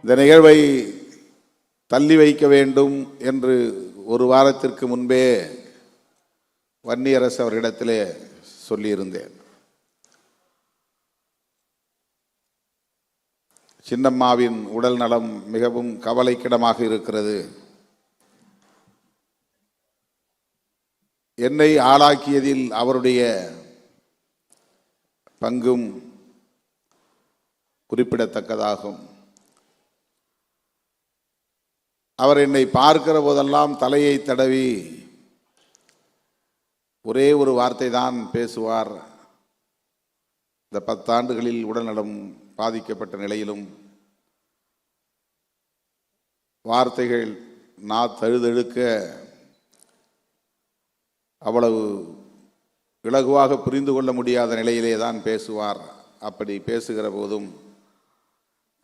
இந்த நிகழ்வை தள்ளி வைக்க வேண்டும் என்று ஒரு வாரத்திற்கு முன்பே வன்னியரசு அவர்களிடத்திலே சொல்லியிருந்தேன். சின்னம்மாவின் உடல் நலம் மிகவும் கவலைக்கிடமாக இருக்கிறது. என்னை ஆளாக்கியதில் அவருடைய பங்கும் குறிப்பிடத்தக்கதாகும். அவர் என்னை பார்க்கிற போதெல்லாம் தலையை தடவி ஒரே ஒரு வார்த்தை தான் பேசுவார். இந்த 10 ஆண்டுகளில் உடல்நலம் பாதிக்கப்பட்ட நிலையிலும் வார்த்தைகள் தழுதழுக்க அவ்வளவு இலகுவாக புரிந்து கொள்ள முடியாத நிலையிலே தான் பேசுவார். அப்படி பேசுகிற போதும்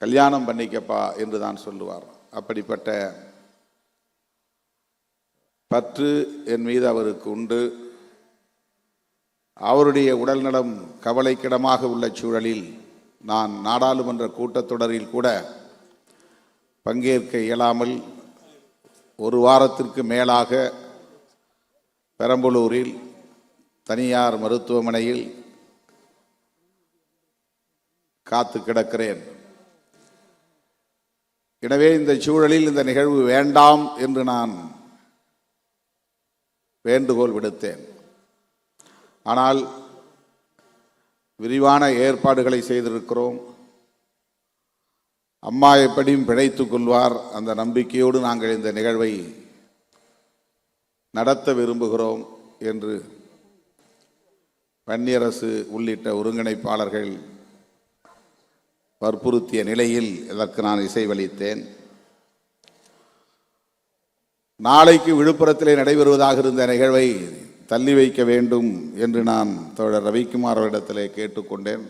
கல்யாணம் பண்ணிக்கப்பா என்று தான் சொல்லுவார். அப்படிப்பட்ட பற்று என் மீது அவருக்கு உண்டு. அவருடைய உடல்நலம் கவலைக்கிடமாக உள்ள சூழலில் நான் நாடாளுமன்ற கூட்டத்தொடரில் கூட பங்கேற்க இயலாமல் ஒரு வாரத்திற்கு மேலாக பெரம்பலூரில் தனியார் மருத்துவமனையில் காத்து கிடக்கிறேன். எனவே இந்த சூழலில் இந்த நிகழ்வு வேண்டாம் என்று நான் வேண்டுகோள் விடுத்தேன். ஆனால் விரிவான ஏற்பாடுகளை செய்திருக்கிறோம். அம்மா எப்படியும் பிழைத்துக் கொள்வார். அந்த நம்பிக்கையோடு நாங்கள் இந்த நிகழ்வை நடத்த விரும்புகிறோம் என்று வன்னியரசு உள்ளிட்ட ஒருங்கிணைப்பாளர்கள் வற்புறுத்திய நிலையில் இதற்கு நான் இசைவளித்தேன். நாளைக்கு விழுப்புரத்திலே நடைபெறுவதாக இருந்த நிகழ்வை தள்ளி வைக்க வேண்டும் என்று நான் தோழர் ரவிக்குமார் அவரிடத்திலே கேட்டுக்கொண்டேன்.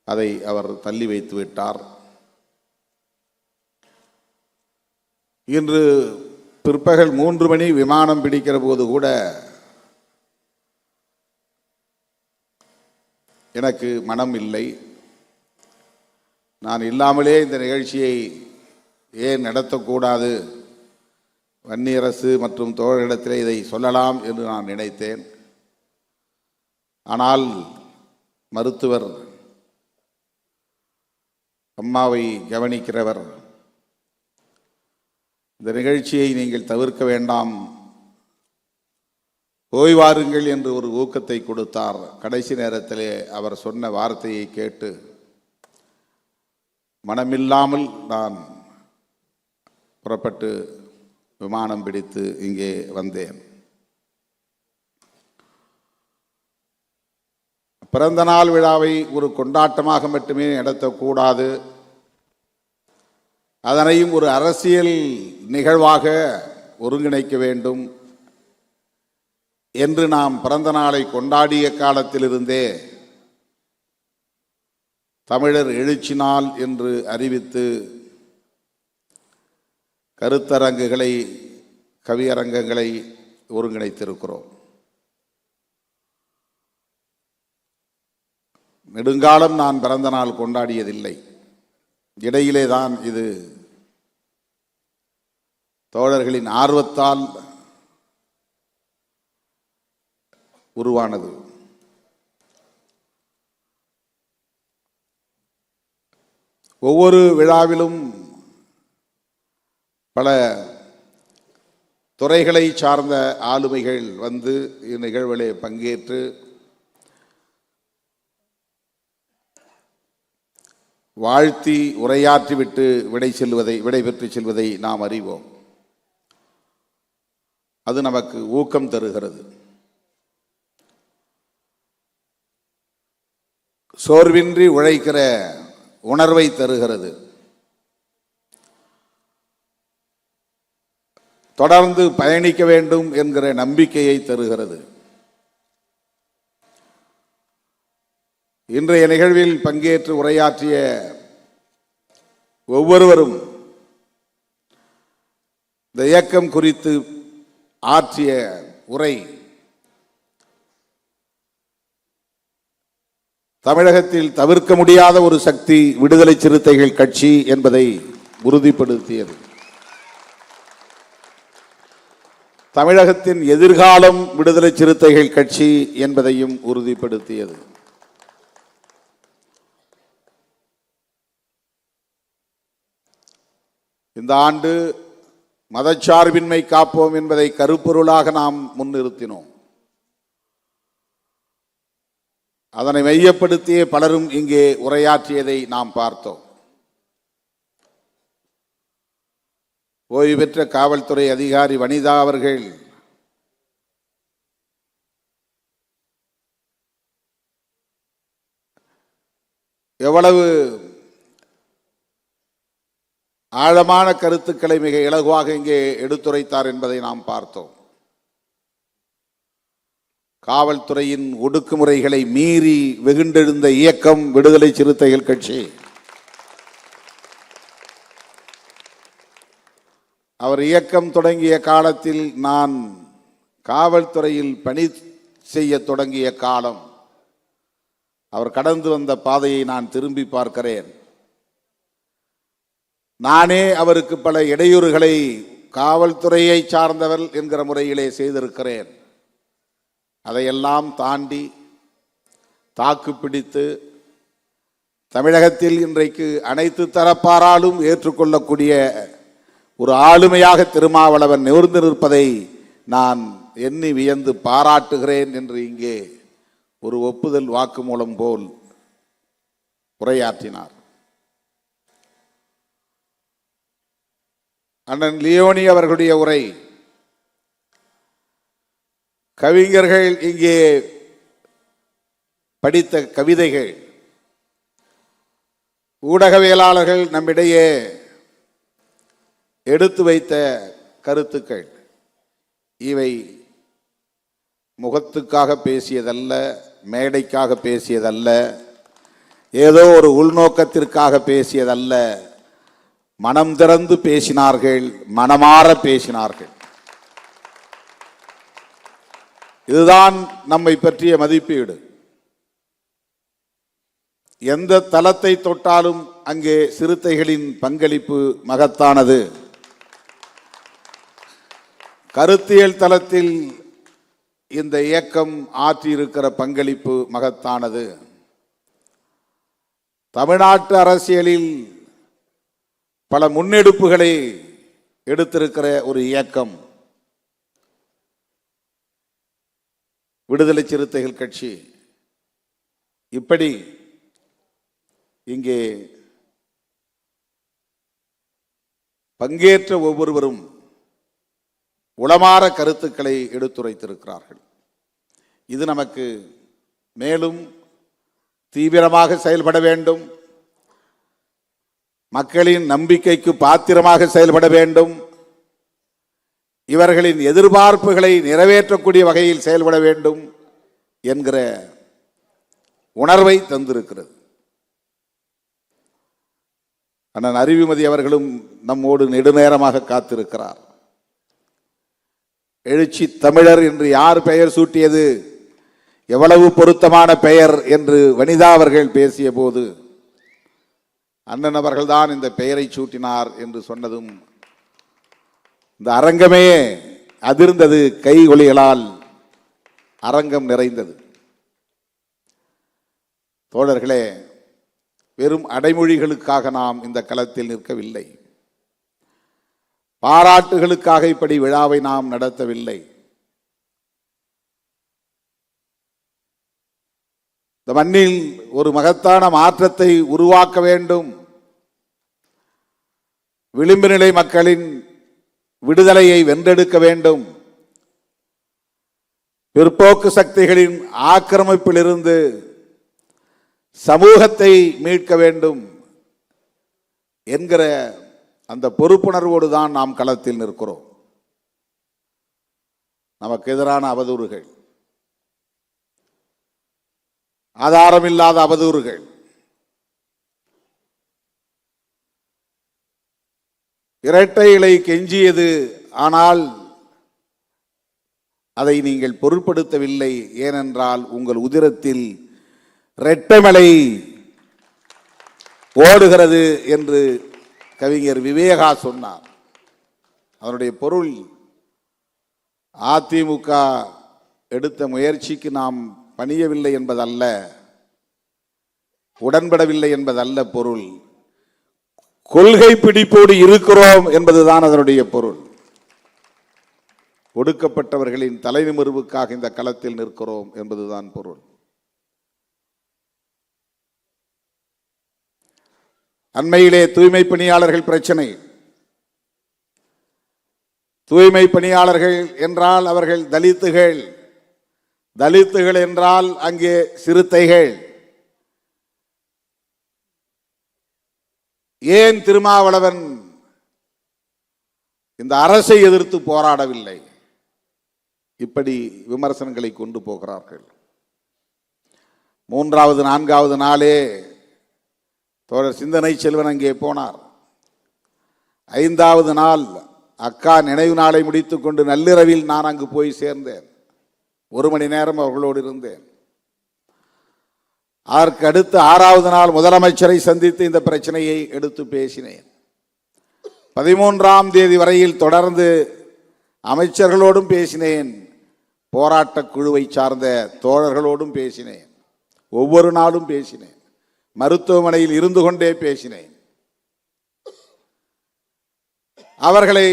அதை அவர் தள்ளி வைத்து விட்டார். இன்று பிற்பகல் 3 மணி விமானம் பிடிக்கிற போது கூட எனக்கு மனம் இல்லை. நான் இல்லாமலே இந்த நிகழ்ச்சியை ஏன் நடத்தக்கூடாது, வன்னியரசு மற்றும் தோழரிடத்திலே இதை சொல்லலாம் என்று நான் நினைத்தேன். ஆனால் மருத்துவர், அம்மாவை கவனிக்கிறவர், இந்த நிகழ்ச்சியை நீங்கள் தவிர்க்க வேண்டாம், ஓய்வாருங்கள் என்று ஒரு ஊக்கத்தை கொடுத்தார். கடைசி நேரத்திலே அவர் சொன்ன வார்த்தையை கேட்டு மனமில்லாமல் நான் புறப்பட்டு விமானம் பிடித்து இங்கே வந்தேன். பிறந்த நாள் விழாவை ஒரு கொண்டாட்டமாக மட்டுமே நடத்தக்கூடாது, அதனையும் ஒரு அரசியல் நிகழ்வாக ஒருங்கிணைக்க வேண்டும் என்று நாம் பிறந்த நாளை கொண்டாடிய காலத்திலிருந்தே தமிழர் எழுச்சி நாள் என்று அறிவித்து கருத்தரங்குகளை, கவியரங்கங்களை ஒருங்கிணைத்திருக்கிறோம். நெடுங்காலம் நான் பிறந்த நாள் கொண்டாடியதில்லை. இடையிலே தான் இது தோழர்களின் ஆர்வத்தால் உருவானது. ஒவ்வொரு விழாவிலும் பல துறைகளை சார்ந்த ஆளுமைகள் வந்து இந்நிகழ்விலே பங்கேற்று வாழ்த்தி உரையாற்றிவிட்டு விடைபெற்று செல்வதை நாம் அறிவோம். அது நமக்கு ஊக்கம் தருகிறது. சோர்வின்றி உழைக்கிற உணர்வை தருகிறது. தொடர்ந்து பயணிக்க வேண்டும் என்கிற நம்பிக்கையை தருகிறது. இன்றைய நிகழ்வில் பங்கேற்று உரையாற்றிய ஒவ்வொருவரும் இந்த இயக்கம் குறித்து ஆற்றிய உரை தமிழகத்தில் தவிர்க்க முடியாத ஒரு சக்தி விடுதலை சிறுத்தைகள் கட்சி என்பதை உறுதிப்படுத்தியது. தமிழகத்தின் எதிர்காலம் விடுதலை சிறுத்தைகள் கட்சி என்பதையும் உறுதிப்படுத்தியது. இந்த ஆண்டு மதச்சார்பின்மை காப்போம் என்பதை கருப்பொருளாக நாம் முன்னிறுத்தினோம். அதனை மையப்படுத்திய பலரும் இங்கே உரையாற்றியதை நாம் பார்த்தோம். ஓய்வு பெற்ற காவல்துறை அதிகாரி வனிதா அவர்கள் எவ்வளவு ஆழமான கருத்துக்களை மிக இலகுவாக இங்கே எடுத்துரைத்தார் என்பதை நாம் பார்த்தோம். காவல்துறையின் ஒடுக்குமுறைகளை மீறி வெகுண்டெழுந்த இயக்கம் விடுதலை சிறுத்தைகள் கட்சி. அவர் இயக்கம் தொடங்கிய காலத்தில் நான் காவல்துறையில் பணி செய்ய தொடங்கிய காலம், அவர் கடந்து வந்த பாதையை நான் திரும்பி பார்க்கிறேன். நானே அவருக்கு பல இடையூறுகளை காவல்துறையை சார்ந்தவர் என்கிற முறையிலே செய்திருக்கிறேன். அதையெல்லாம் தாண்டி தாக்குப்பிடித்து தமிழகத்தில் இன்றைக்கு அனைத்து தரப்பாராலும் ஏற்றுக்கொள்ளக்கூடிய ஒரு ஆளுமையாக திருமாவளவன் நிமிர்ந்து நிற்பதை நான் எண்ணி வியந்து பாராட்டுகிறேன் என்று இங்கே ஒரு ஒப்புதல் வாக்குமூலம் போல் உரையாற்றினார். அண்ணன் லியோனி அவர்களுடைய உரை, கவிஞர்கள் இங்கே படித்த கவிதைகள், ஊடகவியலாளர்கள் நம்மிடையே எடுத்து வைத்த கருத்துக்கள், இவை முகத்துக்காக பேசியதல்ல, மேடைக்காக பேசியதல்ல, ஏதோ ஒரு உள்நோக்கத்திற்காக பேசியதல்ல. மனம் திறந்து பேசினார்கள், மனமாற பேசினார்கள். இதுதான் நம்மை பற்றிய மதிப்பீடு. எந்த தளத்தை தொட்டாலும் அங்கே சிறுத்தைகளின் பங்களிப்பு மகத்தானது. கருத்தியல் தளத்தில் இந்த இயக்கம் ஆற்றியிருக்கிற பங்களிப்பு மகத்தானது. தமிழ்நாட்டு அரசியலில் பல முன்னெடுப்புகளை எடுத்திருக்கிற ஒரு இயக்கம் விடுதலை சிறுத்தைகள் கட்சி. இப்படி இங்கே பங்கேற்ற ஒவ்வொருவரும் உளமாற கருத்துக்களை எடுத்துரைத்திருக்கிறார்கள். இது நமக்கு மேலும் தீவிரமாக செயல்பட வேண்டும், மக்களின் நம்பிக்கைக்கு பாத்திரமாக செயல்பட வேண்டும், இவர்களின் எதிர்பார்ப்புகளை நிறைவேற்றக்கூடிய வகையில் செயல்பட வேண்டும் என்கிற உணர்வை தந்திருக்கிறது. அண்ணன் அறிவுமதி அவர்களும் நம்மோடு நெடுநேரமாக காத்திருக்கிறார். எழுச்சி தமிழர் என்று யார் பெயர் சூட்டியது, எவ்வளவு பொருத்தமான பெயர் என்று வனிதா அவர்கள் பேசிய போது அண்ணன் அவர்கள்தான் இந்த பெயரை சூட்டினார் என்று சொன்னதும் இந்த அரங்கமே அதிர்ந்தது. கை ஒலிகளால் அரங்கம் நிறைந்தது. தோழர்களே, வெறும் அடைமொழிகளுக்காக நாம் இந்த களத்தில் நிற்கவில்லை. பாராட்டுகளுக்காக இப்படி விழாவை நாம் நடத்தவில்லை. இந்த மண்ணில் ஒரு மகத்தான மாற்றத்தை உருவாக்க வேண்டும், விளிம்பு நிலை மக்களின் விடுதலையை வென்றெடுக்க வேண்டும், பிற்போக்கு சக்திகளின் ஆக்கிரமிப்பிலிருந்து சமூகத்தை மீட்க வேண்டும் என்கிற அந்த பொறுப்புணர்வோடு தான் நாம் களத்தில் நிற்கிறோம். நமக்கு எதிரான அவதூறுகள், ஆதாரமில்லாத அவதூறுகள், இரட்டை இலை கெஞ்சியது, ஆனால் அதை நீங்கள் பொருட்படுத்தவில்லை. ஏனென்றால் உங்கள் உதிரத்தில் ரெட்டைமலை ஓடுகிறது என்று கவிஞர் விவேகா சொன்னார். அதனுடைய பொருள் அதிமுக எடுத்த முயற்சிக்கு நாம் பணியவில்லை என்பதல்ல, உடன்படவில்லை என்பதல்ல பொருள். கொள்கை பிடிப்போடு இருக்கிறோம் என்பதுதான் அதனுடைய பொருள். ஒடுக்கப்பட்டவர்களின் தலைநிமிர்வுக்காக இந்த களத்தில் நிற்கிறோம் என்பதுதான் பொருள். அண்மையிலே தூய்மை பணியாளர்கள் பிரச்சனை. தூய்மை பணியாளர்கள் என்றால் அவர்கள் தலித்துகள், தலித்துகள் என்றால் அங்கே சிறுத்தைகள். ஏன் திருமாவளவன் இந்த அரசை எதிர்த்து போராடவில்லை? இப்படி விமர்சனங்களை கொண்டு போகிறார்கள். மூன்றாவது நான்காவது நாளே தோழர் சிந்தனை செல்வன் அங்கே போனார். ஐந்தாவது நாள் அக்கா நினைவு நாளை முடித்துக் கொண்டு நள்ளிரவில் நான் அங்கு போய் சேர்ந்தேன். 1 மணி நேரம் அவர்களோடு இருந்தேன். அதற்கு அடுத்து 6வது நாள் முதலமைச்சரை சந்தித்து இந்த பிரச்சனையை எடுத்து பேசினேன். 13ஆம் தேதி வரையில் தொடர்ந்து அமைச்சர்களோடும் பேசினேன், போராட்ட குழுவை சார்ந்த தோழர்களோடும் பேசினேன், ஒவ்வொரு நாளும் பேசினேன், மருத்துவமனையில் இருந்து கொண்டே பேசினேன். அவர்களை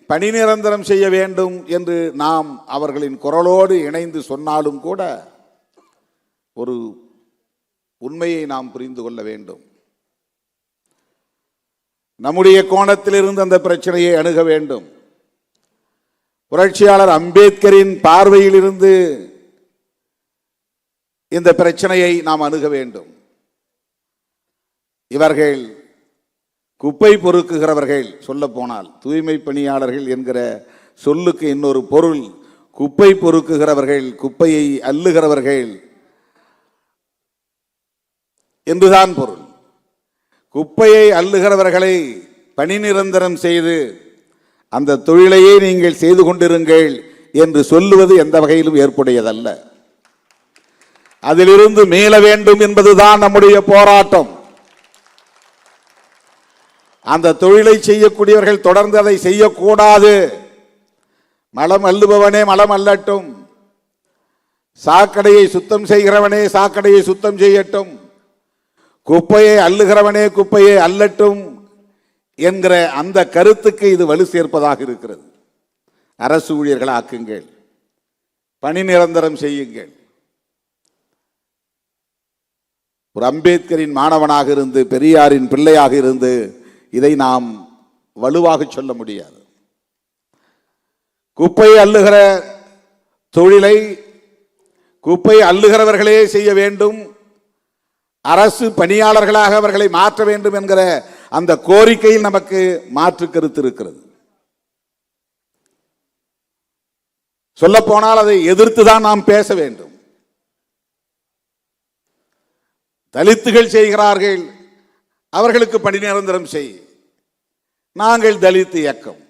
பணி நிரந்தரம் செய்ய வேண்டும் என்று நாம் அவர்களின் குரலோடு இணைந்து சொன்னாலும் கூட ஒரு உண்மையை நாம் புரிந்து கொள்ள வேண்டும். நம்முடைய கோணத்திலிருந்து அந்த பிரச்சனையை அணுக வேண்டும். புரட்சியாளர் அம்பேத்கரின் பார்வையில் இருந்து இந்த பிரச்சனையை நாம் அணுக வேண்டும். இவர்கள் குப்பை பொறுக்குகிறவர்கள். சொல்ல போனால் தூய்மை பணியாளர்கள் என்கிற சொல்லுக்கு இன்னொரு பொருள் குப்பை பொறுக்குகிறவர்கள், குப்பையை அள்ளுகிறவர்கள் என்றுதான் பொருள். குப்பையை அள்ளுகிறவர்களை பணி நிரந்தரம் செய்து அந்த தொழிலையே நீங்கள் செய்து கொண்டிருங்கள் என்று சொல்லுவது எந்த வகையிலும் ஏற்புடையதல்ல. அதிலிருந்து மீள வேண்டும் என்பதுதான் நம்முடைய போராட்டம். அந்த தொழிலை செய்யக்கூடியவர்கள் தொடர்ந்து அதை செய்யக்கூடாது. மலம் அள்ளுபவனே மலம் அள்ளட்டும், சாக்கடையை சுத்தம் செய்கிறவனே சாக்கடையை சுத்தம் செய்யட்டும், குப்பையை அள்ளுகிறவனே குப்பையை அள்ளட்டும் என்கிற அந்த கருத்துக்கு இது வலு சேர்ப்பதாக இருக்கிறது. அரசு ஊழியர்கள் ஆக்குங்கள், பணி நிரந்தரம் செய்யுங்கள். ஒரு அம்பேத்கரின் மாணவனாக இருந்து பெரியாரின் பிள்ளையாக இருந்து இதை நாம் வலுவாக சொல்ல முடியாது. குப்பை அள்ளுகிற தொழிலை குப்பை அள்ளுகிறவர்களே செய்ய வேண்டும், அரசு பணியாளர்களாக அவர்களை மாற்ற வேண்டும் என்கிற அந்த கோரிக்கையில் நமக்கு மாற்று கருத்து இருக்கிறது. சொல்ல போனால் அதை எதிர்த்துதான் நாம் பேச வேண்டும். தலித்துகள் செய்கிறார்கள், அவர்களுக்கு பணி நிரந்தரம் செய். நாங்கள் தலித் இயக்கம்.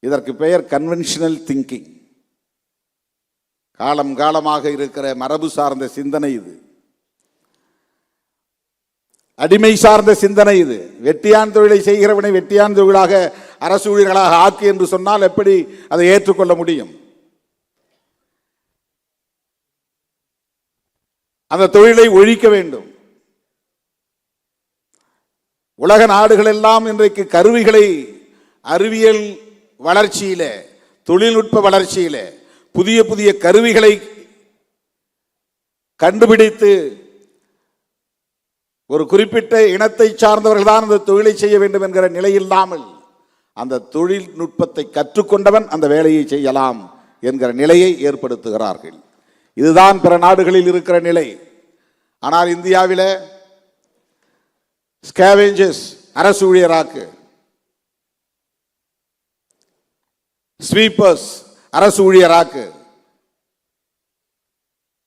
இதற்கு பெயர் கன்வென்ஷனல் திங்கிங். காலம் காலமாக இருக்கிற மரபு சார்ந்த சிந்தனை இது, அடிமை சார்ந்த சிந்தனை இது. வெட்டியான் தொழிலை செய்கிறவனை வெட்டியான் தொழிலாக அரசு ஊழியர்களாக ஆக்கு என்று சொன்னால் எப்படி அதை ஏற்றுக்கொள்ள முடியும்? அந்த தொழிலை ஒழிக்க வேண்டும். உலக நாடுகள் எல்லாம் இன்றைக்கு கருவிகளை அறிவியல் வளர்ச்சியில, தொழில்நுட்ப வளர்ச்சியில புதிய புதிய கருவிகளை கண்டுபிடித்து ஒரு குறிப்பிட்ட இனத்தை சார்ந்தவர்கள் தான் அந்த தொழிலை செய்ய வேண்டும் என்கிற நிலை இல்லாமல் அந்த தொழில்நுட்பத்தை கற்றுக்கொண்டவன் அந்த வேலையை செய்யலாம் என்கிற நிலையை ஏற்படுத்துகிறார்கள். இதுதான் பிற நாடுகளில் இருக்கிற நிலை. ஆனால் இந்தியாவில் ஸ்கேவெஞ்சர்ஸ் அரசு ஊழியராக்கு, ஸ்வீப்பர்ஸ் அரசு ஊழியராக்கு.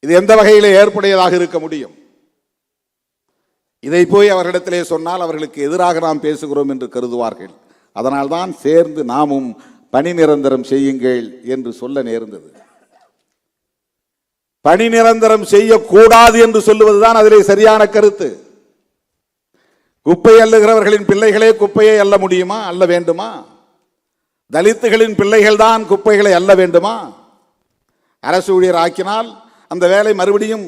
இது எந்த வகையில் ஏற்புடையதாக இருக்க முடியும்? இதை போய் அவர்களிடத்திலே சொன்னால் அவர்களுக்கு எதிராக நாம் பேசுகிறோம் என்று கருதுவார்கள். அதனால்தான் சேர்ந்து நாமும் பணி நிரந்தரம் செய்யுங்கள் என்று சொல்ல நேர்ந்தது. பணி நிரந்தரம் செய்யக்கூடாது என்று சொல்லுவதுதான் அதிலே சரியான கருத்து. குப்பை அள்ளுகிறவர்களின் பிள்ளைகளே குப்பையை அள்ள முடியுமா? அள்ள வேண்டுமா? தலித்துகளின் பிள்ளைகள் தான் குப்பைகளை அள்ள வேண்டுமா? அரசு ஊழியர் ஆக்கினால் அந்த வேலை மறுபடியும்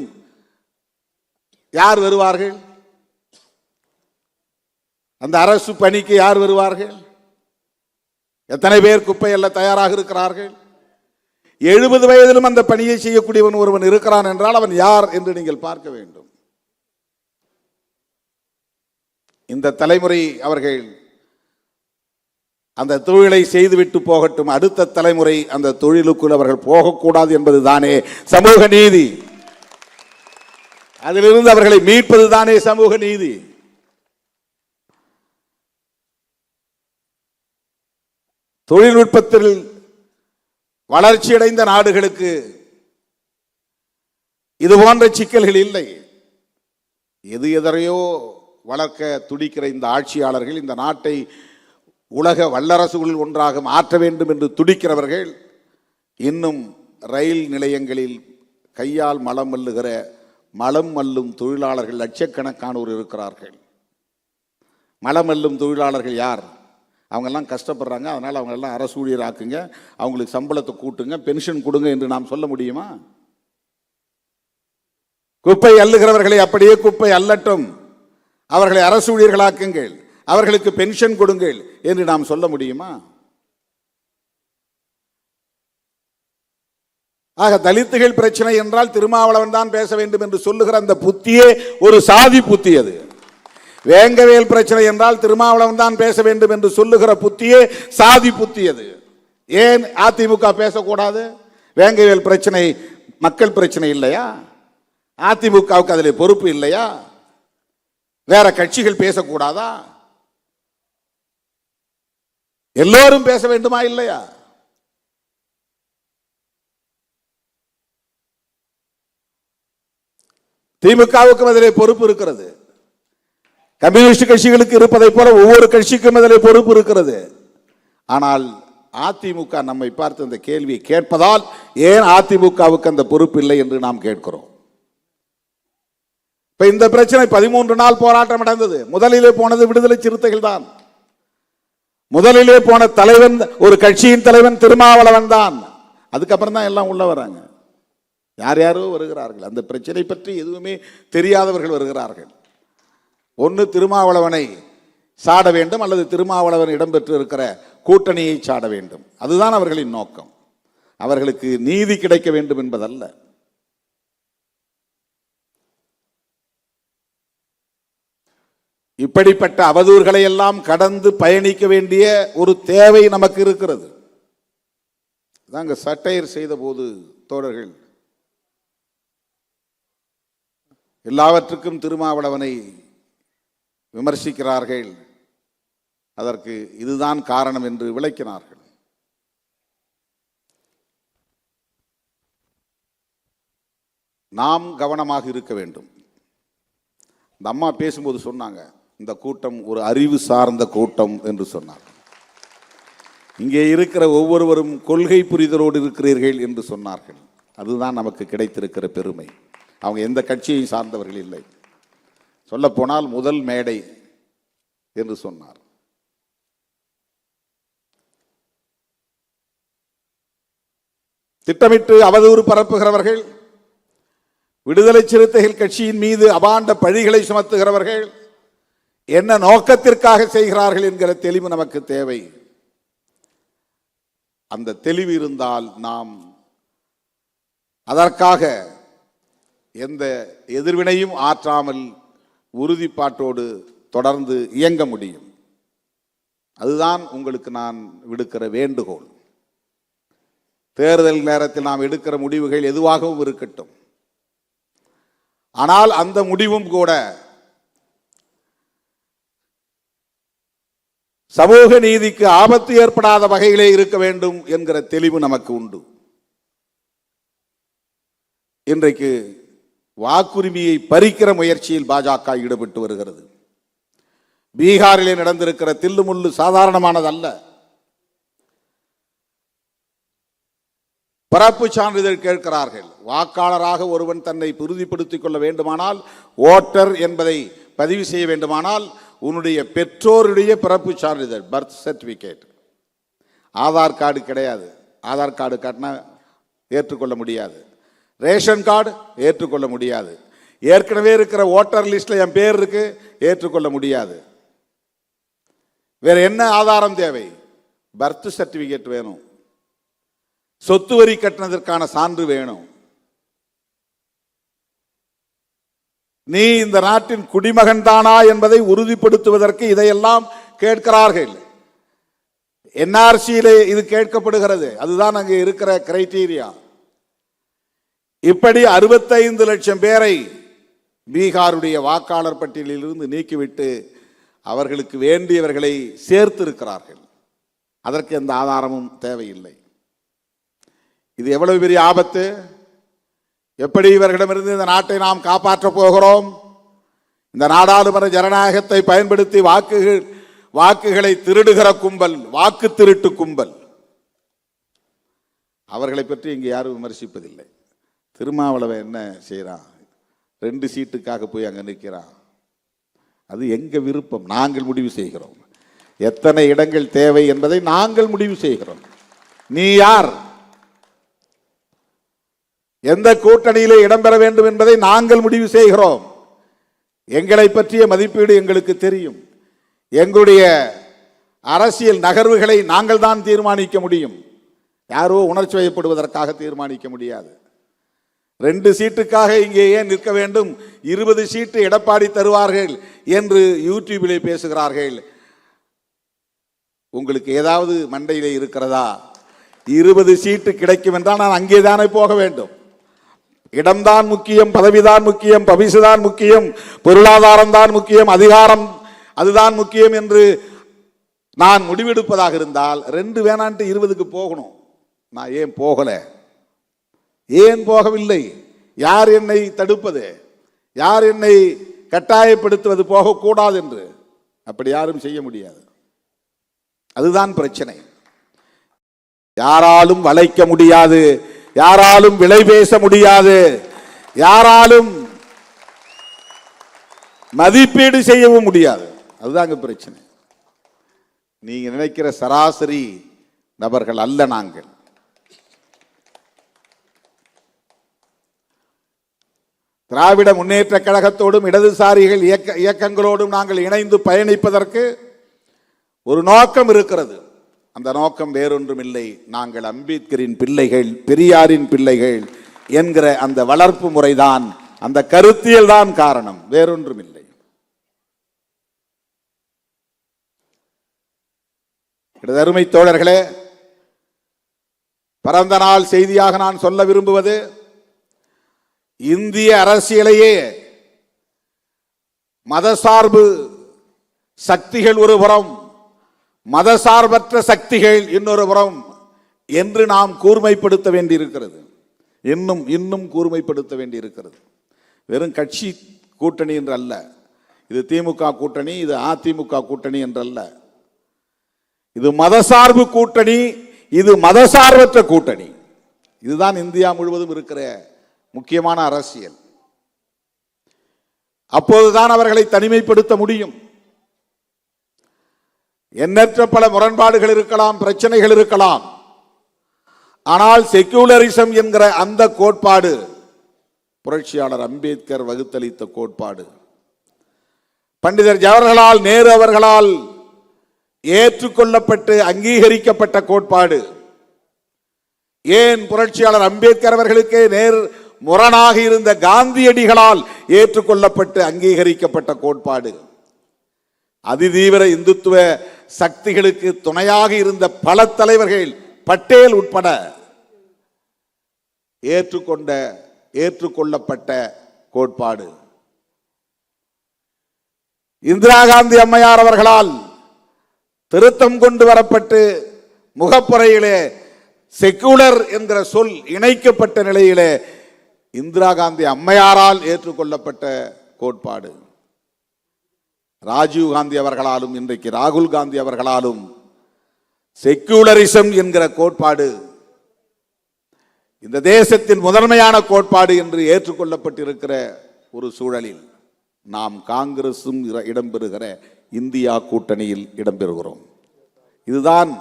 யார் வருவார்கள்? அந்த அரசு பணிக்கு யார் வருவார்கள்? எத்தனை பேர் குப்பை அள்ள தயாராக இருக்கிறார்கள்? 70 வயதிலும் அந்த பணியை செய்யக்கூடியவன் ஒருவன் இருக்கிறான் என்றால் அவன் யார் என்று நீங்கள் பார்க்க வேண்டும். இந்த தலைமுறை அவர்கள் அந்த தொழிலை செய்துவிட்டு போகட்டும், அடுத்த தலைமுறை அந்த தொழிலுக்குள் அவர்கள் போகக்கூடாது என்பது தானே சமூக நீதி. அதிலிருந்து அவர்களை மீட்பது தானே சமூக நீதி. தொழில்நுட்பத்தில் வளர்ச்சியடைந்த நாடுகளுக்கு இது போன்ற சிக்கல்கள் இல்லை. எதையோ வளர்க்க துடிக்கிற இந்த ஆட்சியாளர்கள் இந்த நாட்டை உலக வல்லரசுகளில் ஒன்றாக மாற்ற வேண்டும் என்று துடிக்கிறவர்கள் இன்னும் ரயில் நிலையங்களில் கையால் மலம் மல்லுகிற மலம் மல்லும் தொழிலாளர்கள் லட்சக்கணக்கானோர் இருக்கிறார்கள். மலம் மல்லும் தொழிலாளர்கள் யார்? அவங்கெல்லாம் கஷ்டப்படுறாங்க, அதனால் அவங்களெல்லாம் அரசு ஊழியர் ஆக்குங்க, அவங்களுக்கு சம்பளத்தை கூட்டுங்க, பென்ஷன் கொடுங்க என்று நாம் சொல்ல முடியுமா? குப்பை அள்ளுகிறவர்களை அப்படியே குப்பை அள்ளட்டும், அவர்களை அரசு ஊழியர்களாக்குங்கள், அவர்களுக்கு பென்ஷன் கொடுங்கள் என்று நாம் சொல்ல முடியுமா? ஆக தலித்துகள் பிரச்சனை என்றால் திருமாவளவன் தான் பேச வேண்டும் என்று சொல்லுகிற அந்த புத்தியே ஒரு சாதி புத்தி. அது வேங்கவேல் பிரச்சனை என்றால் திருமாவளவன் தான் பேச வேண்டும் என்று சொல்லுகிற புத்தியே சாதி புத்தி. அது ஏன் அதிமுக பேசக்கூடாது? வேங்கவேல் பிரச்சனை மக்கள் பிரச்சனை இல்லையா? அதிமுகவுக்கு அதில் பொறுப்பு இல்லையா? வேற கட்சிகள் பேசக்கூடாதா? எல்லோரும் பேச வேண்டுமா இல்லையா? திமுகவுக்கும் அதிலே பொறுப்பு இருக்கிறது, கம்யூனிஸ்ட் கட்சிகளுக்கு இருப்பதை போல ஒவ்வொரு கட்சிக்கும் அதிலே பொறுப்பு இருக்கிறது. ஆனால் அதிமுக நம்மை பார்த்து அந்த கேள்வியை கேட்பதால் ஏன் அதிமுகவுக்கு அந்த பொறுப்பு இல்லை என்று நாம் கேட்கிறோம். இப்ப இந்த பிரச்சனை 13 நாள் போராட்டம் நடந்தது. முதலிலே போனது விடுதலை சிறுத்தைகள் தான். முதலிலே போன தலைவன், ஒரு கட்சியின் தலைவன் திருமாவளவன் தான். அதுக்கப்புறம் தான் எல்லாம் உள்ள வராங்க. யார் யாரோ வருகிறார்கள், அந்த பிரச்சனை பற்றி எதுவுமே தெரியாதவர்கள் வருகிறார்கள். ஒன்று திருமாவளவனை சாட வேண்டும், அல்லது திருமாவளவன் இடம்பெற்று இருக்கிற கூட்டணியை சாட வேண்டும். அதுதான் அவர்களின் நோக்கம். அவர்களுக்கு நீதி கிடைக்க வேண்டும் என்பதல்ல. இப்படிப்பட்ட அவதூறுகளை எல்லாம் கடந்து பயணிக்க வேண்டிய ஒரு தேவை நமக்கு இருக்கிறது. தாங்க சட்டையர் செய்த போது தோழர்கள் எல்லாவற்றுக்கும் திருமாவளவனை விமர்சிக்கிறார்கள், அதற்கு இதுதான் காரணம் என்று விளக்கினார்கள். நாம் கவனமாக இருக்க வேண்டும். இந்த அம்மா பேசும்போது சொன்னாங்க, இந்த கூட்டம் ஒரு அறிவு சார்ந்த கூட்டம் என்று சொன்னார். இங்கே இருக்கிற ஒவ்வொருவரும் கொள்கை புரிதலோடு இருக்கிறீர்கள் என்று சொன்னார்கள். அதுதான் நமக்கு கிடைத்திருக்கிற பெருமை. அவங்க எந்த கட்சியை சார்ந்தவர்கள் இல்லை. சொல்ல போனால் முதல் மேடை என்று சொன்னார். திட்டமிட்டு அவதூறு பரப்புகிறவர்கள், விடுதலை சிறுத்தைகள் கட்சியின் மீது அபாண்ட பழிகளை சுமத்துகிறவர்கள் என்ன நோக்கத்திற்காக செய்கிறார்கள் என்கிற தெளிவு நமக்கு தேவை. அந்த தெளிவு இருந்தால் நாம் அதற்காக எந்த எதிர்வினையும் ஆற்றாமல் உறுதிப்பாட்டோடு தொடர்ந்து இயங்க முடியும். அதுதான் உங்களுக்கு நான் விடுக்கிற வேண்டுகோள். தேர்தல் நேரத்தில் நாம் எடுக்கிற முடிவுகள் எதுவாகவும் இருக்கட்டும், ஆனால் அந்த முடிவும் கூட சமூக நீதிக்கு ஆபத்து ஏற்படாத வகையிலே இருக்க வேண்டும் என்கிற தெளிவு நமக்கு உண்டு. இன்றைக்கு வாக்குரிமையை பறிக்கிற முயற்சியில் பாஜக ஈடுபட்டு வருகிறது. பீகாரிலே நடந்திருக்கிற தில்லுமுள்ளு சாதாரணமானதல்ல. பிறப்பு சான்றிதழ் கேட்கிறார்கள். வாக்காளராக ஒருவன் தன்னை உறுதிப்படுத்திக் கொள்ள வேண்டுமானால், ஓட்டர் என்பதை பதிவு செய்ய வேண்டுமானால், உன்னுடைய பெற்றோருடைய பிறப்பு சான்றிதழ், பர்த் சர்டிபிகேட். ஆதார் கார்டு கிடையாது. ஆதார் கார்டு காட்டினா ஏற்றுக்கொள்ள முடியாது. ரேஷன் கார்டு ஏற்றுக்கொள்ள முடியாது. ஏற்கனவே இருக்கிற ஓட்டர் லிஸ்ட்ல என் பேர் இருக்கு, ஏற்றுக்கொள்ள முடியாது. வேற என்ன ஆதாரம் தேவை? பர்த் சர்டிபிகேட் வேணும். சொத்து வரி கட்டினதற்கான சான்று வேணும். நீ இந்த நாட்டின் குடிமகன் தானா என்பதை உறுதிப்படுத்துவதற்கு இதையெல்லாம் கேட்கிறார்கள். என்ஆர்சியிலே இது கேட்கப்படுகிறது. அதுதான் அங்கே இருக்கிற கிரைட்டீரியா. இப்படி 65 லட்சம் பேரை பீகாருடைய வாக்காளர் பட்டியலில் இருந்து நீக்கிவிட்டு அவர்களுக்கு வேண்டியவர்களை சேர்த்திருக்கிறார்கள். அதற்கு எந்த ஆதாரமும் தேவையில்லை. இது எவ்வளவு பெரிய ஆபத்து! எப்படி இவர்களிடமிருந்து இந்த நாட்டை நாம் காப்பாற்றப் போகிறோம்? இந்த நாடாளுமன்ற ஜனநாயகத்தை பயன்படுத்தி வாக்குகளை திருடுகிற கும்பல், வாக்கு திருட்டு கும்பல், அவர்களை பற்றி இங்கு யாரும் விமர்சிப்பதில்லை. திருமாவளவன் என்ன செய்யறான்? 2 சீட்டுக்காக போய் அங்க நிற்கிறான். அது எங்க விருப்பம், நாங்கள் முடிவு செய்கிறோம். எத்தனை இடங்கள் தேவை என்பதை நாங்கள் முடிவு செய்கிறோம். நீ யார், எந்த கூட்டணியிலே இடம்பெற வேண்டும் என்பதை நாங்கள் முடிவு செய்கிறோம். எங்களை பற்றிய மதிப்பீடு எங்களுக்கு தெரியும். எங்களுடைய அரசியல் நகர்வுகளை நாங்கள் தான் தீர்மானிக்க முடியும். யாரோ உணர்ச்சி வயப்படுவதற்காக தீர்மானிக்க முடியாது. 2 சீட்டுக்காக இங்கே ஏன் நிற்க வேண்டும்? 20 சீட்டு எடப்பாடி தருவார்கள் என்று யூடியூபிலே பேசுகிறார்கள். உங்களுக்கு ஏதாவது மண்டையிலே இருக்கிறதா? 20 சீட்டு கிடைக்கும் என்றால் நான் அங்கே தானே போக வேண்டும். இடம்தான் முக்கியம், பதவிதான் முக்கியம், பரிசுதான் முக்கியம், பொருளாதாரம் தான் முக்கியம், அதிகாரம் அதுதான் முக்கியம் என்று நான் முடிவெடுப்பதாக இருந்தால் 2 வேணான்ட்டு 20க்கு போகணும். நான் ஏன் போகல? ஏன் போகவில்லை? யார் என்னை தடுப்பது? யார் என்னை கட்டாயப்படுத்துவது போகக்கூடாது என்று? அப்படி யாரும் செய்ய முடியாது. அதுதான் பிரச்சனை. யாராலும் வளைக்க முடியாது, யாராலும் விலை பேச முடியாது, யாராலும் மதிப்பீடு செய்யவும் முடியாது. அதுதாங்க பிரச்சனை. நீங்க நினைக்கிற சராசரி நபர்கள் அல்ல நாங்கள். திராவிட முன்னேற்ற கழகத்தோடும் இடதுசாரிகள் இயக்கங்களோடும் நாங்கள் இணைந்து பயணிப்பதற்கு ஒரு நோக்கம் இருக்கிறது. அந்த நோக்கம் வேறொன்றும் இல்லை. நாங்கள் அம்பேத்கரின் பிள்ளைகள், பெரியாரின் பிள்ளைகள் என்கிற அந்த வளர்ப்பு முறைதான், அந்த கருத்தியல் தான் காரணம், வேறொன்றும் இல்லை. அருமை தோழர்களே, பிறந்த நாள் செய்தியாக நான் சொல்ல விரும்புவது, இந்திய அரசியலையே மதசார்பு சக்திகள் ஒரு புறம், மதசார்பற்ற சக்திகள் இன்னொரு புறம் என்று நாம் கூர்மைப்படுத்த வேண்டியிருக்கிறது. இன்னும் கூர்மைப்படுத்த வேண்டியிருக்கிறது. வெறும் கட்சி கூட்டணி என்று அல்ல. இது திமுக கூட்டணி, இது அதிமுக கூட்டணி என்றல்ல. இது மதசார்பு கூட்டணி, இது மதசார்பற்ற கூட்டணி. இதுதான் இந்தியா முழுவதும் இருக்கிற முக்கியமான அரசியல். அப்போதுதான் அவர்களை தனிமைப்படுத்த முடியும். எண்ணற்ற பல முரண்பாடுகள் இருக்கலாம், பிரச்சனைகள் இருக்கலாம். ஆனால் செக்யூலரிசம் என்கிற அந்த கோட்பாடு புரட்சியாளர் அம்பேத்கர் வகுத்தளித்த கோட்பாடு, பண்டிதர் ஜவஹர்லால் நேரு அவர்களால் ஏற்றுக்கொள்ளப்பட்டு அங்கீகரிக்கப்பட்ட கோட்பாடு. ஏன் புரட்சியாளர் அம்பேத்கர் அவர்களுக்கு நேர் முரணாக இருந்த காந்தியடிகளால் ஏற்றுக்கொள்ளப்பட்டு அங்கீகரிக்கப்பட்ட கோட்பாடு. அதிதீவிர இந்துத்துவ சக்திகளுக்கு துணையாக இருந்த பல தலைவர்கள், பட்டேல் உட்பட ஏற்றுக்கொள்ளப்பட்ட கோட்பாடு. இந்திரா காந்தி அம்மையார் அவர்களால் திருத்தம் கொண்டு வரப்பட்டு முகப்புறையிலே செக்குலர் என்கிற சொல் இணைக்கப்பட்ட நிலையிலே இந்திரா காந்தி அம்மையாரால் ஏற்றுக்கொள்ளப்பட்ட கோட்பாடு. ராஜீவ் காந்தி அவர்களாலும் இன்றைக்கு ராகுல் காந்தி அவர்களாலும் செக்குலரிசம் என்கிற கோட்பாடு இந்த தேசத்தின் முதன்மையான கோட்பாடு என்று ஏற்றுக்கொள்ளப்பட்டிருக்கிற ஒரு சூழலில் நாம் காங்கிரசும் இடம்பெறுகிற இந்தியா கூட்டணியில் இடம்பெறுகிறோம். இதுதான்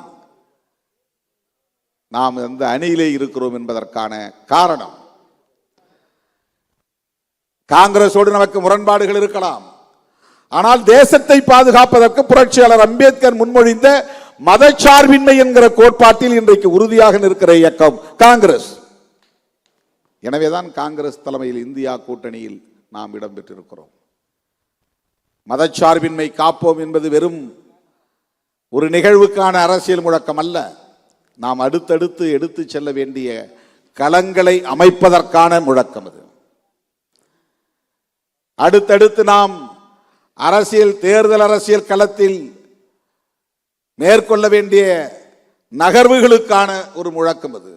நாம் அந்த அணியிலே இருக்கிறோம் என்பதற்கான காரணம். காங்கிரஸோடு நமக்கு முரண்பாடுகள் இருக்கலாம், ஆனால் தேசத்தை பாதுகாப்பதற்கு புரட்சியாளர் அம்பேத்கர் முன்மொழிந்த மதச்சார்பின்மை என்கிற கோட்பாட்டில் இன்றைக்கு உறுதியாக நிற்கிற இயக்கம் காங்கிரஸ். எனவேதான் காங்கிரஸ் தலைமையில் இந்தியா கூட்டணியில் நாம் இடம்பெற்றிருக்கிறோம். மதச்சார்பின்மை காப்போம் என்பது வெறும் ஒரு நிகழ்வுக்கான அரசியல் முழக்கம் அல்ல, நாம் அடுத்தடுத்து எடுத்து செல்ல வேண்டிய களங்களை அமைப்பதற்கான முழக்கம் அது. அடுத்தடுத்து நாம் தேர்தல் அரசியல் களத்தில் மேற்கொள்ள வேண்டிய நகர்வுகளுக்கான ஒரு முழக்கம் அது.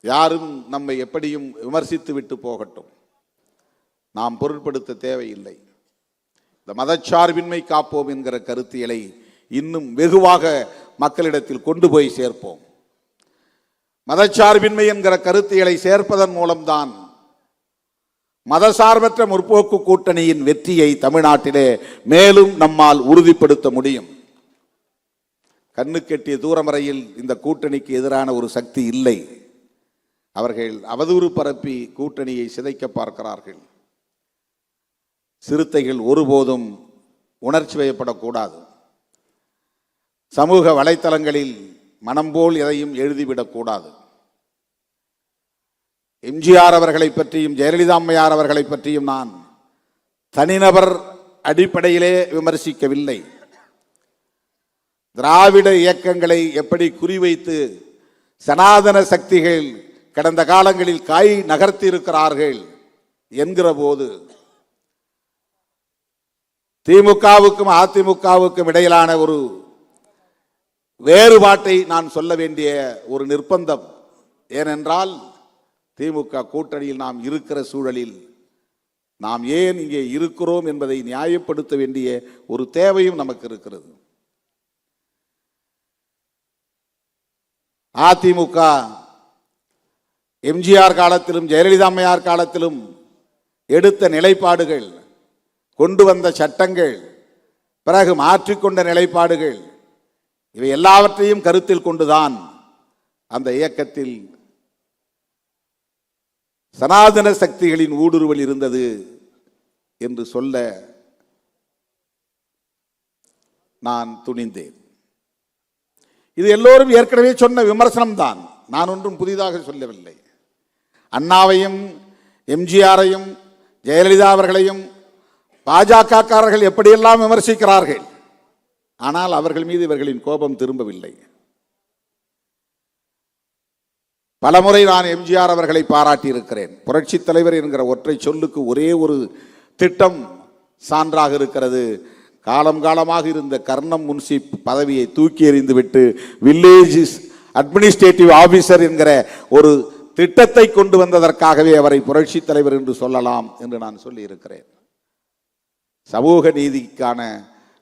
யாரும் நம்மை எப்படியும் விமர்சித்து விட்டு போகட்டும், நாம் பொருட்படுத்த தேவையில்லை. இந்த மதச்சார்பின்மை காப்போம் என்கிற கருத்தியலை இன்னும் வெகுவாக மக்களிடத்தில் கொண்டு போய் சேர்ப்போம். மதச்சார்பின்மை என்கிற கருத்தியலை சேர்ப்பதன் மூலம்தான் மதசார்பற்ற முற்போக்கு கூட்டணியின் வெற்றியை தமிழ்நாட்டிலே மேலும் நம்மால் உறுதிப்படுத்த முடியும். கண்ணுக்கெட்டிய தூரம் வரையில் இந்த கூட்டணிக்கு எதிரான ஒரு சக்தி இல்லை. அவர்கள் அவதூறு பரப்பி கூட்டணியை சிதைக்க பார்க்கிறார்கள். சிறுத்தைகள் ஒருபோதும் உணர்ச்சி வயப்படக்கூடாது. சமூக வலைத்தளங்களில் மனம் போல் எதையும் எழுதிவிடக்கூடாது. எம்ஜிஆர் அவர்களை பற்றியும் ஜெயலலிதா அம்மையார் அவர்களை பற்றியும் நான் தனிநபர் அடிப்படையிலே விமர்சிக்கவில்லை. திராவிட இயக்கங்களை எப்படி குறிவைத்து சனாதன சக்திகள் கடந்த காலங்களில் காய் நகர்த்தி இருக்கிறார்கள் என்கிற போது திமுகவுக்கும் அதிமுகவுக்கும் இடையிலான ஒரு வேறுபாட்டை நான் சொல்ல வேண்டிய ஒரு நிர்பந்தம். ஏனென்றால் திமுக கூட்டணியில் நாம் இருக்கிற சூழலில் நாம் ஏன் இங்கே இருக்கிறோம் என்பதை நியாயப்படுத்த வேண்டிய ஒரு தேவையும் நமக்கு இருக்கிறது. அதிமுக எம்ஜிஆர் காலத்திலும் ஜெயலலிதா அம்மையார் காலத்திலும் எடுத்த நிலைப்பாடுகள், கொண்டு வந்த சட்டங்கள், பிறகு மாற்றிக்கொண்ட நிலைப்பாடுகள், இவை எல்லாவற்றையும் கருத்தில் கொண்டுதான் அந்த இயக்கத்தில் சனாதன சக்திகளின் ஊடுருவல் இருந்தது என்று சொல்ல நான் துணிந்தேன். இது எல்லோரும் ஏற்கனவே சொன்ன விமர்சனம் தான், நான் ஒன்றும் புதிதாக சொல்லவில்லை. அண்ணாவையும் எம்ஜிஆரையும் ஜெயலலிதா அவர்களையும் பாஜகக்காரர்கள் எப்படியெல்லாம் விமர்சிக்கிறார்கள், ஆனால் அவர்கள் மீது இவர்களின் கோபம் திரும்பவில்லை. பலமுறை நான் எம்ஜிஆர் அவர்களை பாராட்டி இருக்கிறேன். புரட்சி தலைவர் என்கிற ஒற்றை சொல்லுக்கு ஒரே ஒரு திட்டம் சான்றாக இருக்கிறது. காலம் காலமாக இருந்த கர்ணம் முன்சிப் பதவியை தூக்கி எறிந்துவிட்டு வில்லேஜ் அட்மினிஸ்ட்ரேட்டிவ் ஆபீசர் என்கிற ஒரு திட்டத்தை கொண்டு வந்ததற்காகவே அவரை புரட்சி தலைவர் என்று சொல்லலாம் என்று நான் சொல்லி இருக்கிறேன். சமூக நீதிக்கான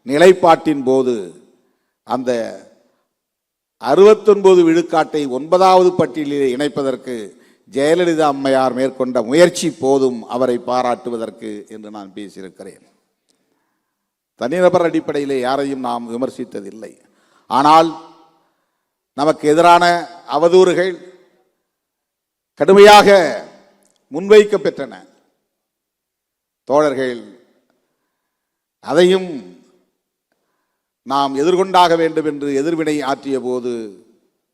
நிலைப்பாட்டின் போது அந்த 69 விழுக்காட்டை 9வது பட்டியலில் இணைப்பதற்கு ஜெயலலிதா அம்மையார் மேற்கொண்ட முயற்சி போதும் அவரை பாராட்டுவதற்கு என்று நான் பேசியிருக்கிறேன். தனிநபர் அடிப்படையிலே யாரையும் நாம் விமர்சித்ததில்லை. ஆனால் நமக்கு எதிரான அவதூறுகள் கடுமையாக முன்வைக்க பெற்றன. தோழர்கள் அதையும் நாம் எதிர்கொண்டாக வேண்டும் என்று எதிர்வினை ஆற்றிய போது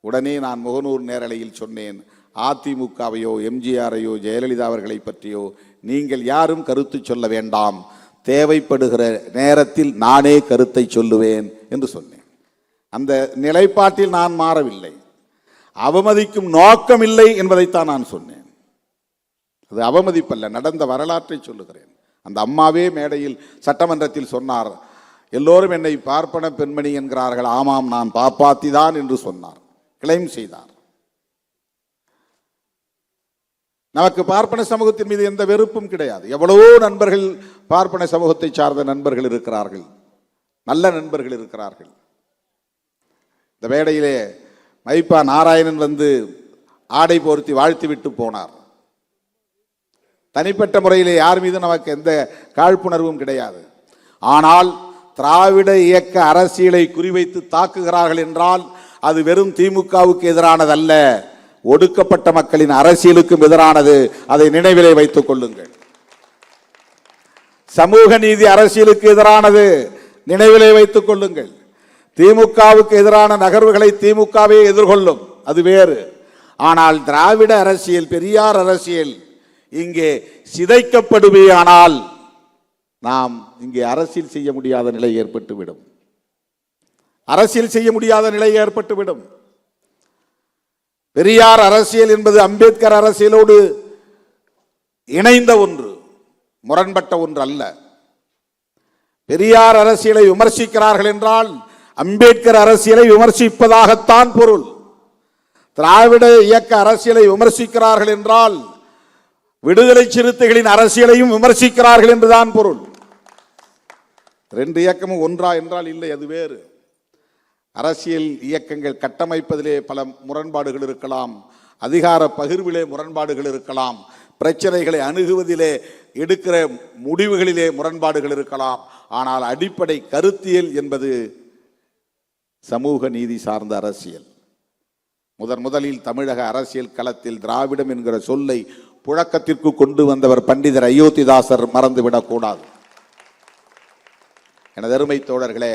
உடனே நான் முகநூர் நேரலையில் சொன்னேன், அதிமுகவையோ எம்ஜிஆரையோ ஜெயலலிதா அவர்களை பற்றியோ நீங்கள் யாரும் கருத்து சொல்ல வேண்டாம், தேவைப்படுகிற நேரத்தில் நானே கருத்தை சொல்லுவேன் என்று சொன்னேன். அந்த நிலைப்பாட்டில் நான் மாறவில்லை. அவமதிக்கும் நோக்கம் இல்லை என்பதைத்தான் நான் சொன்னேன். அது அவமதிப்பல்ல, நடந்த வரலாற்றை சொல்லுகிறேன். அந்த அம்மாவே மேடையில் சட்டமன்றத்தில் சொன்னார், எல்லோரும் என்னை பார்ப்பன பெண்மணி என்கிறார்கள், ஆமாம் நான் பாப்பாத்தி தான் என்று சொன்னார், கிளைம் செய்தார். நமக்கு பார்ப்பன சமூகத்தின் மீது எந்த வெறுப்பும் கிடையாது. எவ்வளவோ நண்பர்கள் பார்ப்பன சமூகத்தை சார்ந்த நண்பர்கள் இருக்கிறார்கள், நல்ல நண்பர்கள் இருக்கிறார்கள். இந்த மேடையிலே மைப்பா நாராயணன் வந்து ஆடை போர்த்தி வாழ்த்திவிட்டு போனார். தனிப்பட்ட முறையிலே யார் மீது நமக்கு எந்த காழ்ப்புணர்வும் கிடையாது. ஆனால் திராவிட இயக்க அரசியலை குறிவைத்து தாக்குகிறார்கள் என்றால் அது வெறும் திமுகவுக்கு எதிரானதல்ல, ஒடுக்கப்பட்ட மக்களின் அரசியலுக்கும் எதிரானது. அதை நினைவிலே வைத்துக் கொள்ளுங்கள். சமூக நீதி அரசியலுக்கு எதிரானது, நினைவிலே வைத்துக் கொள்ளுங்கள். திமுகவுக்கு எதிரான நகர்வுகளை திமுகவே எதிர்கொள்ளும், அது வேறு. ஆனால் திராவிட அரசியல், பெரியார் அரசியல் இங்கே சிதைக்கப்படுவேயானால் நாம் இங்கே அரசியல் செய்ய முடியாத நிலை ஏற்பட்டுவிடும். அரசியல் செய்ய முடியாத நிலை ஏற்பட்டுவிடும். பெரியார் அரசியல் என்பது அம்பேத்கர் அரசியலோடு இணைந்த ஒன்று, முரண்பட்ட ஒன்று அல்ல. பெரியார் அரசியலை விமர்சிக்கிறார்கள் என்றால் அம்பேத்கர் அரசியலை விமர்சிப்பதாகத்தான் பொருள். திராவிட இயக்க அரசியலை விமர்சிக்கிறார்கள் என்றால் விடுதலை சிறுத்தைகளின் அரசியலையும் விமர்சிக்கிறார்கள் என்றுதான் பொருள். ரெண்டு இயக்கமும் ஒன்றா என்றால் இல்லை, அது வேறு. அரசியல் இயக்கங்கள் கட்டமைப்பதிலே பல முரண்பாடுகள் இருக்கலாம், அதிகார பகிர்விலே முரண்பாடுகள் இருக்கலாம், பிரச்சனைகளை அணுகுவதிலே எடுக்கிற முடிவுகளிலே முரண்பாடுகள் இருக்கலாம். ஆனால் அடிப்படை கருத்தியல் என்பது சமூக நீதி சார்ந்த அரசியல். முதலில் தமிழக அரசியல் களத்தில் திராவிடம் என்கிற சொல்லை புழக்கத்திற்கு கொண்டு வந்தவர் பண்டிதர் அயோத்திதாசர், மறந்துவிடக் கூடாது. எனது அருமை தோழர்களே,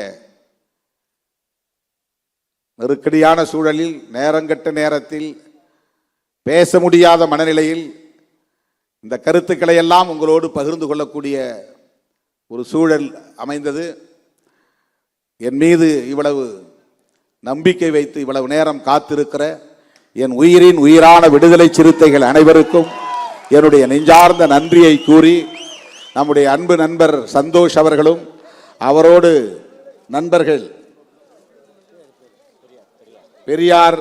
நெருக்கடியான சூழலில், நேரங்கட்ட நேரத்தில், பேச முடியாத மனநிலையில் இந்த கருத்துக்களை எல்லாம் உங்களோடு பகிர்ந்து கொள்ளக்கூடிய ஒரு சூழல் அமைந்தது. என் மீது இவ்வளவு நம்பிக்கை வைத்து இவ்வளவு நேரம் காத்திருக்கிற என் உயிரின் உயிரான விடுதலை சிறுத்தைகள் அனைவருக்கும் என்னுடைய நெஞ்சார்ந்த நன்றியை கூறி, நம்முடைய அன்பு நண்பர் சந்தோஷ் அவர்களும் அவரோடு நண்பர்கள் பெரியார்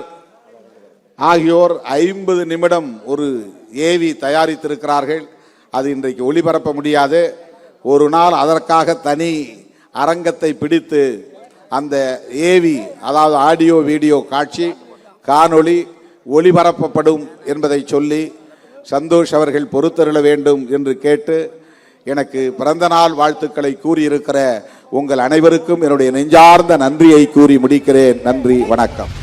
ஆகியோர் 50 நிமிடம் ஒரு ஏவி தயாரித்திருக்கிறார்கள். அது இன்றைக்கு ஒளிபரப்ப முடியாது. ஒரு நாள் அதற்காக தனி அரங்கத்தை பிடித்து அந்த ஏவி, அதாவது ஆடியோ வீடியோ காட்சி காணொளி ஒளிபரப்பப்படும் என்பதை சொல்லி சந்தோஷ் அவர்கள் பொறுத்தருள வேண்டும் என்று கேட்டு, எனக்கு பிறந்த நாள் வாழ்த்துக்களை கூறியிருக்கிற உங்கள் அனைவருக்கும் என்னுடைய நெஞ்சார்ந்த நன்றியை கூறி முடிக்கிறேன். நன்றி, வணக்கம்.